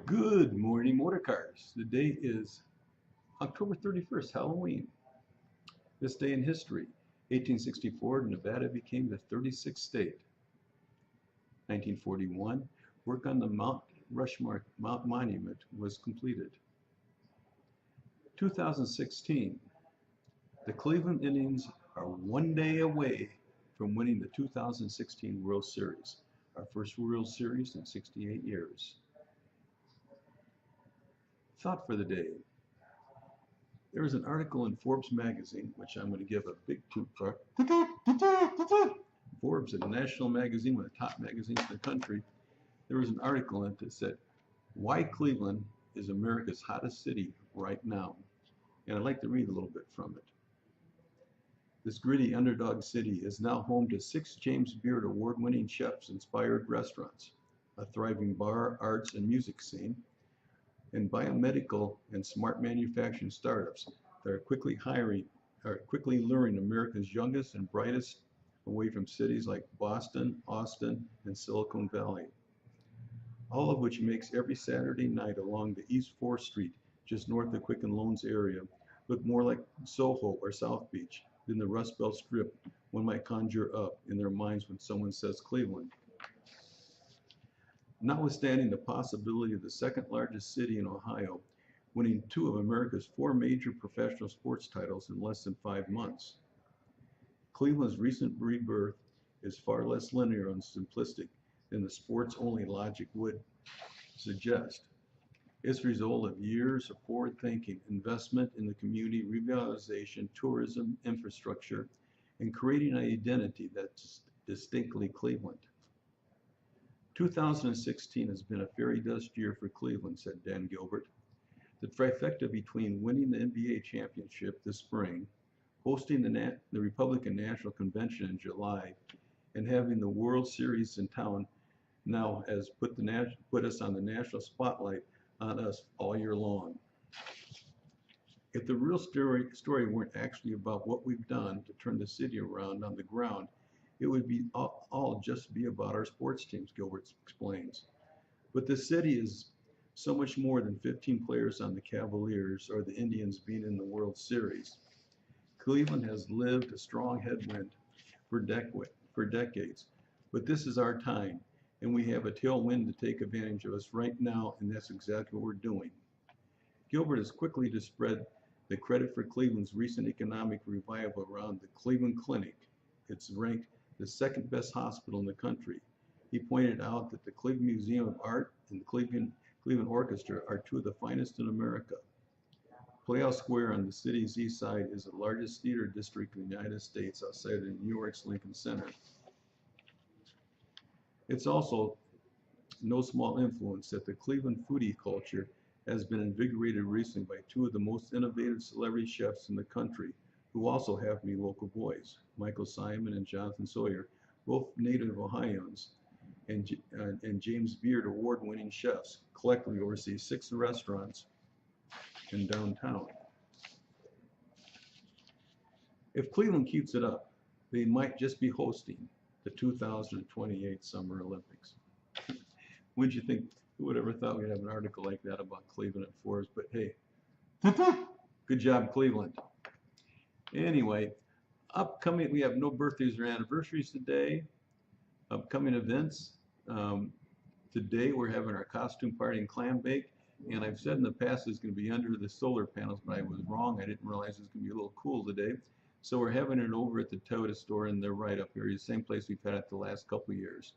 Good morning, motor cars. The day is October 31st, Halloween. This day in history, 1864, Nevada became the 36th state. 1941, work on the Mount Rushmore Monument was completed. 2016, the Cleveland Indians are one day away from winning the 2016 World Series, our first World Series in 68 years. Thought for the day. There was an article in Forbes magazine, which I'm going to give a big toot for. Forbes, a national magazine, one of the top magazines in the country. There was an article in it that said, why Cleveland is America's hottest city right now. And I'd like to read a little bit from it. This gritty underdog city is now home to 6 James Beard award-winning chefs-inspired restaurants, a thriving bar, arts, and music scene, and biomedical and smart manufacturing startups that are quickly luring America's youngest and brightest away from cities like Boston, Austin, and Silicon Valley. All of which makes every Saturday night along the East 4th Street, just north of Quicken Loans area, look more like Soho or South Beach than the Rust Belt Strip one might conjure up in their minds when someone says Cleveland. Notwithstanding the possibility of the second largest city in Ohio winning 2 of America's 4 major professional sports titles in less than 5 months, Cleveland's recent rebirth is far less linear and simplistic than the sports-only logic would suggest. It's a result of years of forward-thinking, investment in the community, revitalization, tourism, infrastructure, and creating an identity that's distinctly Cleveland. 2016 has been a fairy dust year for Cleveland, said Dan Gilbert. The trifecta between winning the NBA championship this spring, hosting the Republican National Convention in July, and having the World Series in town now has put us on the national spotlight on us all year long. If the real story weren't actually about what we've done to turn the city around on the ground, it would be all just be about our sports teams, Gilbert explains. But the city is so much more than 15 players on the Cavaliers or the Indians being in the World Series. Cleveland has lived a strong headwind for decades, but this is our time, and we have a tailwind to take advantage of us right now, and that's exactly what we're doing. Gilbert is quickly to spread the credit for Cleveland's recent economic revival around the Cleveland Clinic. It's ranked the second best hospital in the country. He pointed out that the Cleveland Museum of Art and the Cleveland Orchestra are 2 of the finest in America. Playhouse Square on the city's east side is the largest theater district in the United States outside of New York's Lincoln Center. It's also no small influence that the Cleveland foodie culture has been invigorated recently by 2 of the most innovative celebrity chefs in the country, who also happen to be local boys, Michael Simon and Jonathan Sawyer, both native Ohioans, and James Beard award-winning chefs, collectively oversee 6 restaurants in downtown. If Cleveland keeps it up, they might just be hosting the 2028 Summer Olympics. Wouldn't you think, who would ever thought we'd have an article like that about Cleveland at Forbes? But hey, good job, Cleveland. Anyway, upcoming, we have no birthdays or anniversaries today. Upcoming events. Today we're having our costume party in Clambake, and I've said in the past it's going to be under the solar panels, but I was wrong. I didn't realize it's going to be a little cool today. So we're having it over at the Toyota store, and they're right up here, the same place we've had it the last couple of years.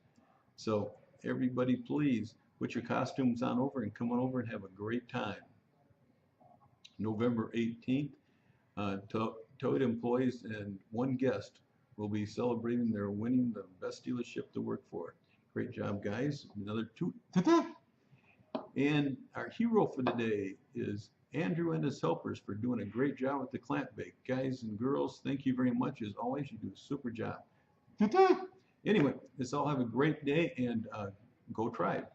So everybody, please put your costumes on over and come on over and have a great time. November 18th, Toyota employees and 1 guest will be celebrating their winning the best dealership to work for. Great job, guys. Another toot. And our hero for the day is Andrew and his helpers for doing a great job with the Clambake. Guys and girls, thank you very much. As always, you do a super job. Anyway, let's all have a great day, and go Tribe.